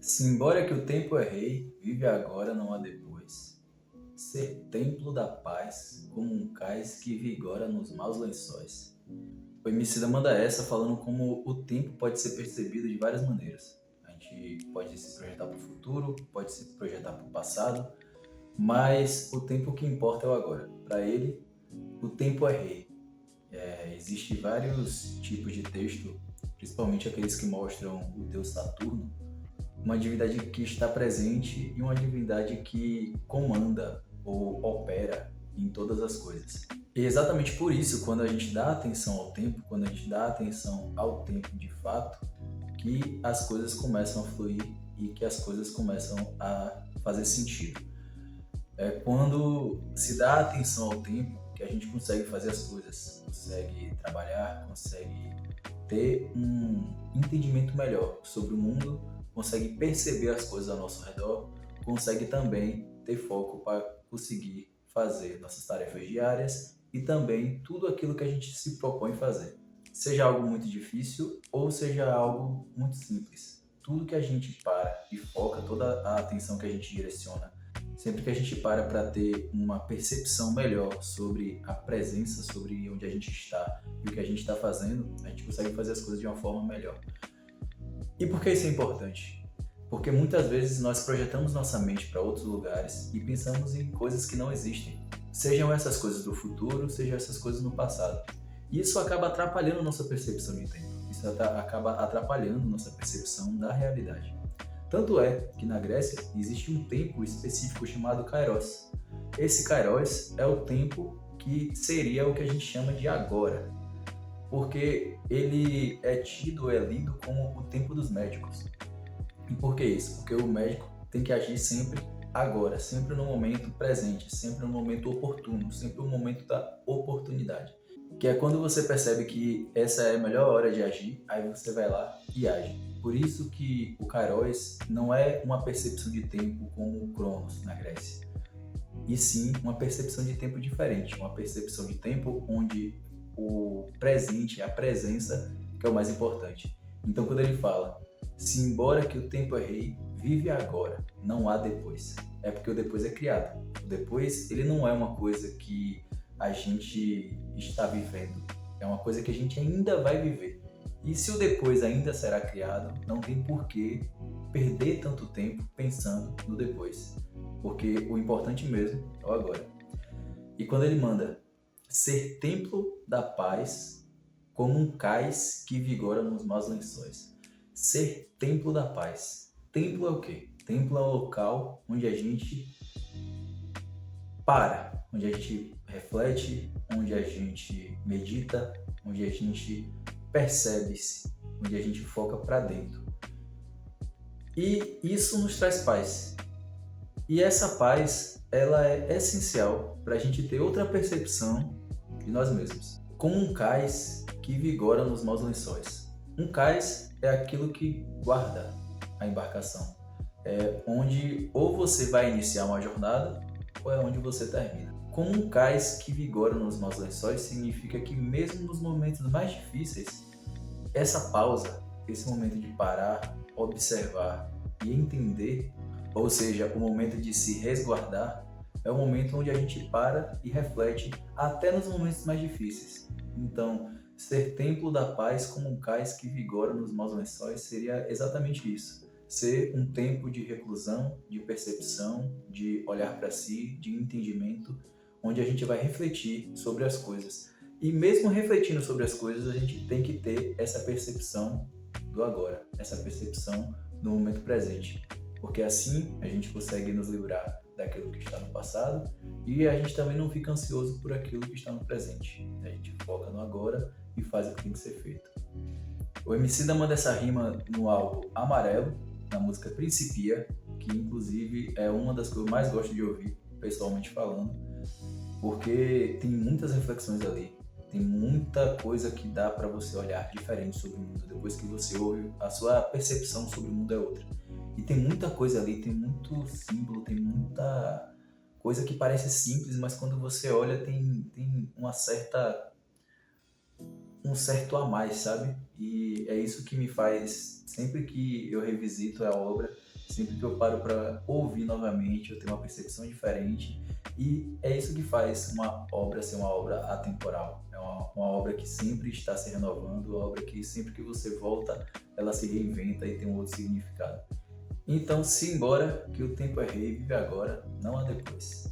Simbora que o tempo é rei, vive agora, não há depois. Ser templo da paz, como um cais que vigora nos maus lençóis. O Emicida manda essa falando como o tempo pode ser percebido de várias maneiras. A gente pode se projetar para o futuro, pode se projetar para o passado, mas o tempo que importa é o agora. Para ele, o tempo é rei. Existem vários tipos de texto, principalmente aqueles que mostram o deus Saturno, uma divindade que está presente e uma divindade que comanda ou opera em todas as coisas. E exatamente por isso, quando a gente dá atenção ao tempo, quando a gente dá atenção ao tempo de fato, que as coisas começam a fluir e que as coisas começam a fazer sentido. É quando se dá atenção ao tempo que a gente consegue fazer as coisas, consegue trabalhar, consegue ter um entendimento melhor sobre o mundo, consegue perceber as coisas ao nosso redor, consegue também ter foco para conseguir fazer nossas tarefas diárias e também tudo aquilo que a gente se propõe fazer. Seja algo muito difícil ou seja algo muito simples. Tudo que a gente para e foca, toda a atenção que a gente direciona, sempre que a gente para ter uma percepção melhor sobre a presença, sobre onde a gente está e o que a gente está fazendo, a gente consegue fazer as coisas de uma forma melhor. E por que isso é importante? Porque muitas vezes nós projetamos nossa mente para outros lugares e pensamos em coisas que não existem. Sejam essas coisas do futuro, sejam essas coisas no passado. E isso acaba atrapalhando nossa percepção de tempo. Isso acaba atrapalhando nossa percepção da realidade. Tanto é que na Grécia existe um tempo específico chamado Kairos. Esse Kairos é o tempo que seria o que a gente chama de agora, porque ele é tido, é lido como o tempo dos médicos. E por que isso? Porque o médico tem que agir sempre agora, sempre no momento presente, sempre no momento oportuno, sempre no momento da oportunidade. Que é quando você percebe que essa é a melhor hora de agir, aí você vai lá e age. Por isso que o Kairos não é uma percepção de tempo como o Cronos na Grécia, e sim uma percepção de tempo diferente, uma percepção de tempo onde o presente, a presença, que é o mais importante. Então, quando ele fala, se embora que o tempo é rei, vive agora, não há depois. É porque o depois é criado. O depois, ele não é uma coisa que a gente está vivendo, é uma coisa que a gente ainda vai viver. E se o depois ainda será criado, não tem por que perder tanto tempo pensando no depois, porque o importante mesmo é o agora. E quando ele manda ser templo da paz, como um cais que vigora nos maus lençóis. Ser templo da paz. Templo é o quê? Templo é o local onde a gente para, onde a gente reflete, onde a gente medita, onde a gente percebe-se, onde a gente foca para dentro. E isso nos traz paz. E essa paz, ela é essencial para a gente ter outra percepção de nós mesmos. Como um cais que vigora nos maus lençóis. Um cais é aquilo que guarda a embarcação. É onde ou você vai iniciar uma jornada ou é onde você termina. Como um cais que vigora nos maus lençóis significa que mesmo nos momentos mais difíceis, essa pausa, esse momento de parar, observar e entender, ou seja, o momento de se resguardar, é o momento onde a gente para e reflete até nos momentos mais difíceis. Então, ser templo da paz como um cais que vigora nos maus lençóis seria exatamente isso. Ser um tempo de reclusão, de percepção, de olhar para si, de entendimento, onde a gente vai refletir sobre as coisas. E mesmo refletindo sobre as coisas, a gente tem que ter essa percepção do agora, essa percepção do momento presente. Porque assim a gente consegue nos livrar daquilo que está no passado e a gente também não fica ansioso por aquilo que está no presente. A gente foca no agora e faz o que tem que ser feito. O Emicida manda essa rima no álbum Amarelo, na música Principia, que inclusive é uma das que eu mais gosto de ouvir, pessoalmente falando, porque tem muitas reflexões ali, tem muita coisa que dá para você olhar diferente sobre o mundo. Depois que você ouve, a sua percepção sobre o mundo é outra. E tem muita coisa ali, tem muito símbolo, tem muita coisa que parece simples, mas quando você olha tem uma certa um certo a mais, sabe? E é isso que me faz, sempre que eu revisito a obra, sempre que eu paro para ouvir novamente, eu tenho uma percepção diferente. E é isso que faz uma obra ser uma obra atemporal. É uma obra que sempre está se renovando, uma obra que sempre que você volta, ela se reinventa e tem um outro significado. Então, simbora, que o tempo é rei, vive agora, não há depois.